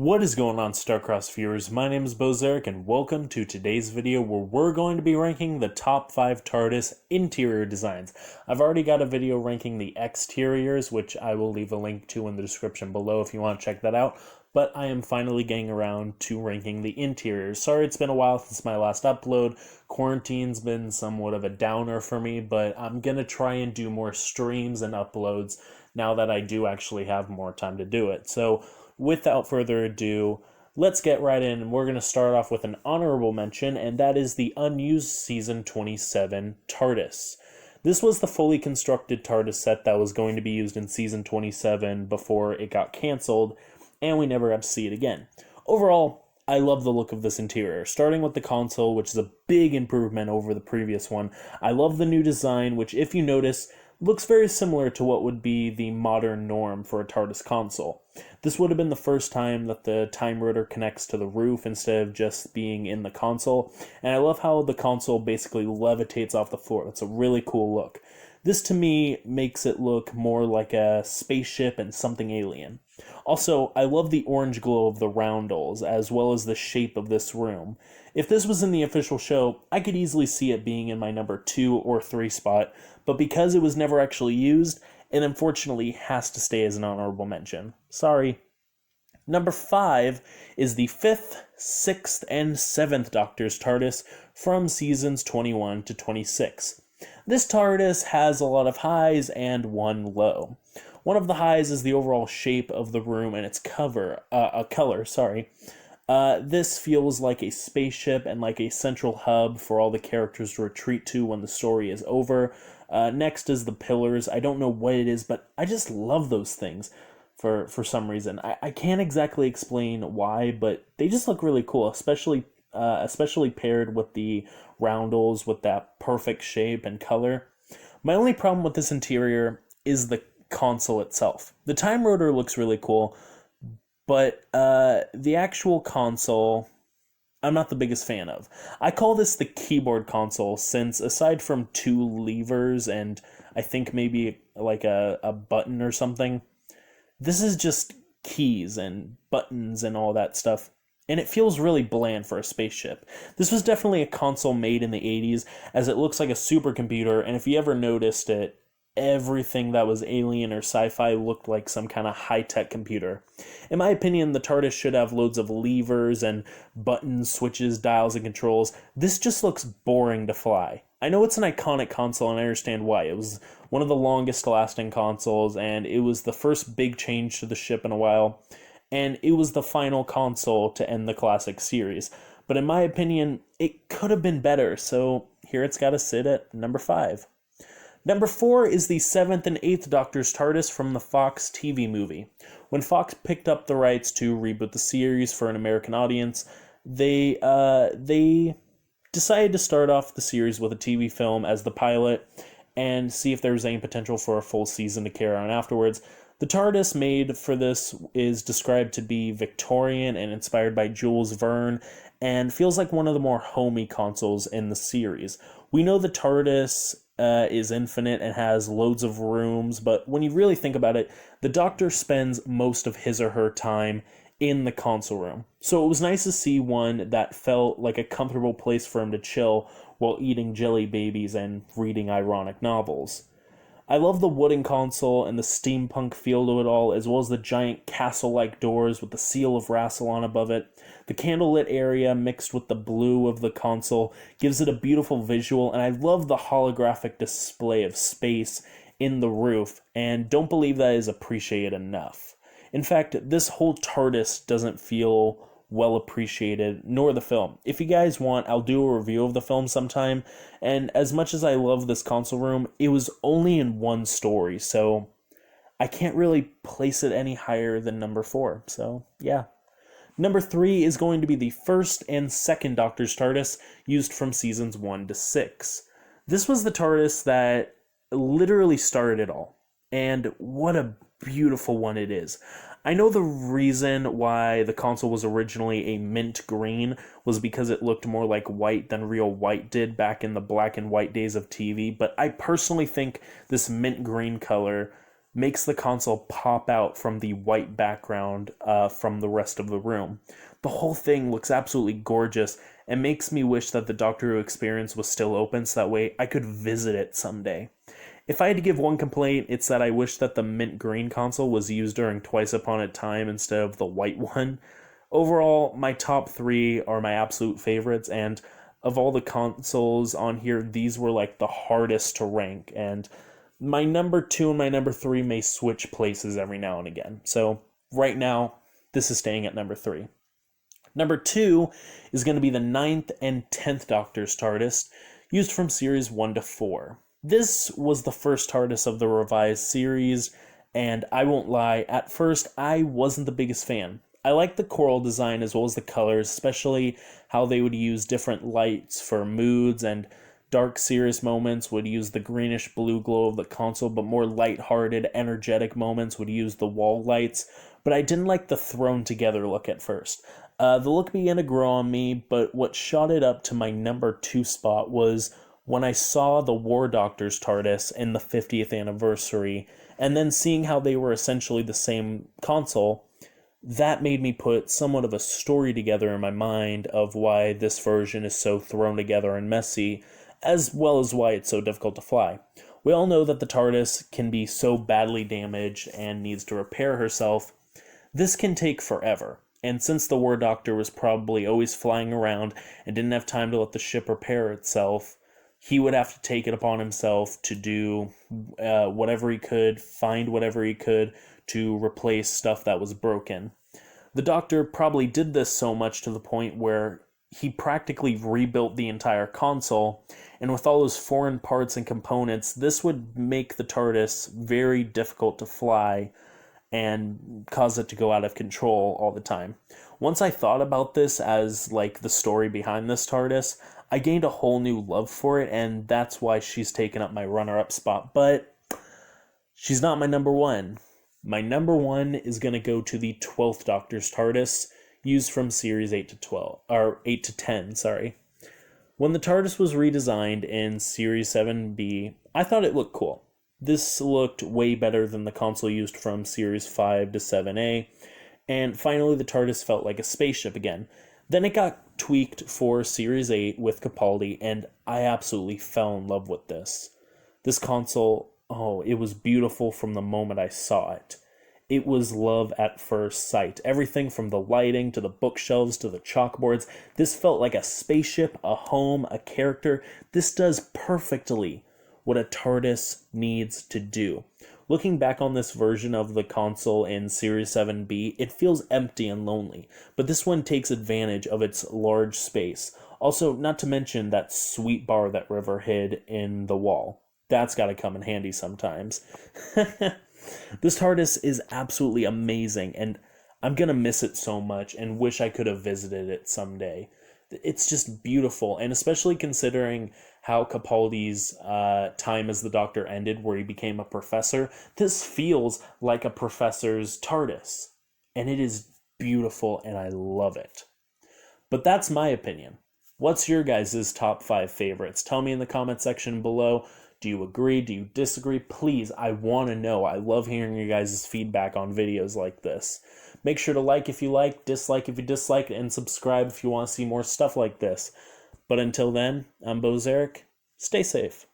What is going on, Starcross viewers? My name is boezerek, and welcome to today's video where we're going to be ranking the top 5 TARDIS interior designs. I've already got a video ranking the exteriors, which I will leave a link to in the description below if you want to check that out, but I am finally getting around to ranking the interiors. Sorry it's been a while since my last upload. Quarantine's been somewhat of a downer for me, but I'm going to try and do more streams and uploads now that I do actually have more time to do it. So, without further ado, let's get right in, and we're going to start off with an honorable mention, and that is the Unused Season 27 TARDIS. This was the fully constructed TARDIS set that was going to be used in Season 27 before it got cancelled, and we never got to see it again. Overall, I love the look of this interior, starting with the console, which is a big improvement over the previous one. I love the new design, which, if you notice, looks very similar to what would be the modern norm for a TARDIS console. This would have been the first time that the Time Rotor connects to the roof instead of just being in the console, and I love how the console basically levitates off the floor. That's a really cool look. This, to me, makes it look more like a spaceship and something alien. Also, I love the orange glow of the roundels, as well as the shape of this room. If this was in the official show, I could easily see it being in my number 2 or 3 spot, but because it was never actually used, it unfortunately has to stay as an honorable mention. Sorry. Number 5 is the 5th, 6th, and 7th Doctor's TARDIS from seasons 21 to 26. This TARDIS has a lot of highs and one low. One of the highs is the overall shape of the room and its color. This feels like a spaceship and like a central hub for all the characters to retreat to when the story is over. Next is the pillars. I don't know what it is, but I just love those things for some reason. I can't exactly explain why, but they just look really cool, especially paired with the roundels with that perfect shape and color. My only problem with this interior is the console itself. The Time Rotor looks really cool, but the actual console, I'm not the biggest fan of. I call this the keyboard console since, aside from 2 levers and I think maybe like a button or something, this is just keys and buttons and all that stuff, and it feels really bland for a spaceship. This was definitely a console made in the 80s, as it looks like a supercomputer, and if you ever noticed it, everything that was alien or sci-fi looked like some kind of high-tech computer. In my opinion, the TARDIS should have loads of levers and buttons, switches, dials, and controls. This just looks boring to fly. I know it's an iconic console, and I understand why. It was one of the longest-lasting consoles, and it was the first big change to the ship in a while, and it was the final console to end the classic series. But in my opinion, it could have been better, so here it's got to sit at number 5. Number 4 is the 7th and 8th Doctor's TARDIS from the Fox TV movie. When Fox picked up the rights to reboot the series for an American audience, they decided to start off the series with a TV film as the pilot and see if there was any potential for a full season to carry on afterwards. The TARDIS made for this is described to be Victorian and inspired by Jules Verne, and feels like one of the more homey consoles in the series. We know the TARDIS is infinite and has loads of rooms, but when you really think about it, the Doctor spends most of his or her time in the console room. So it was nice to see one that felt like a comfortable place for him to chill while eating jelly babies and reading ironic novels. I love the wooden console and the steampunk feel to it all, as well as the giant castle-like doors with the seal of Rassilon above it. The candlelit area mixed with the blue of the console gives it a beautiful visual, and I love the holographic display of space in the roof, and don't believe that is appreciated enough. In fact, this whole TARDIS doesn't feel well appreciated, nor the film. If you guys want, I'll do a review of the film sometime, and as much as I love this console room, it was only in one story, so I can't really place it any higher than number 4, so yeah. Number 3 is going to be the 1st and 2nd Doctor's TARDIS, used from seasons 1 to 6. This was the TARDIS that literally started it all, and what a beautiful one it is. I know the reason why the console was originally a mint green was because it looked more like white than real white did back in the black and white days of TV, but I personally think this mint green color makes the console pop out from the white background from the rest of the room. The whole thing looks absolutely gorgeous and makes me wish that the Doctor Who experience was still open so that way I could visit it someday. If I had to give one complaint, it's that I wish that the mint green console was used during Twice Upon a Time instead of the white one. Overall, my top 3 are my absolute favorites, and of all the consoles on here, these were like the hardest to rank, and my number 2 and my number 3 may switch places every now and again. So right now, this is staying at number 3. Number 2 is going to be the 9th and 10th Doctor's TARDIS, used from series 1 to 4. This was the first TARDIS of the revised series, and I won't lie, at first I wasn't the biggest fan. I liked the coral design as well as the colors, especially how they would use different lights for moods, and dark serious moments would use the greenish blue glow of the console, but more light-hearted, energetic moments would use the wall lights. But I didn't like the thrown together look at first. The look began to grow on me, but what shot it up to my number 2 spot was when I saw the War Doctor's TARDIS in the 50th anniversary, and then seeing how they were essentially the same console. That made me put somewhat of a story together in my mind of why this version is so thrown together and messy, as well as why it's so difficult to fly. We all know that the TARDIS can be so badly damaged and needs to repair herself. This can take forever, and since the War Doctor was probably always flying around and didn't have time to let the ship repair itself, he would have to take it upon himself to do whatever he could, find whatever he could to replace stuff that was broken. The Doctor probably did this so much to the point where he practically rebuilt the entire console, and with all those foreign parts and components, this would make the TARDIS very difficult to fly and cause it to go out of control all the time. Once I thought about this as like the story behind this TARDIS, I gained a whole new love for it, and that's why she's taken up my runner-up spot, but she's not my number 1. My number 1 is going to go to the 12th Doctor's TARDIS, used from series 8 to 10, sorry. When the TARDIS was redesigned in series 7B, I thought it looked cool. This looked way better than the console used from series 5 to 7A, and finally the TARDIS felt like a spaceship again. Then it got tweaked for series 8 with Capaldi, and I absolutely fell in love with this. This console, it was beautiful from the moment I saw it. It was love at first sight. Everything from the lighting to the bookshelves to the chalkboards. This felt like a spaceship, a home, a character. This does perfectly what a TARDIS needs to do. Looking back on this version of the console in Series 7B, it feels empty and lonely, but this one takes advantage of its large space. Also, not to mention that sweet bar that River hid in the wall. That's gotta come in handy sometimes. This TARDIS is absolutely amazing, and I'm gonna miss it so much and wish I could have visited it someday. It's just beautiful, and especially considering how Capaldi's time as the Doctor ended, where he became a professor, this feels like a professor's TARDIS, and it is beautiful, and I love it. But that's my opinion. What's your guys' top 5 favorites? Tell me in the comment section below. Do you agree? Do you disagree? Please, I want to know. I love hearing you guys' feedback on videos like this. Make sure to like if you like, dislike if you dislike, and subscribe if you want to see more stuff like this. But until then, I'm boezerek. Stay safe.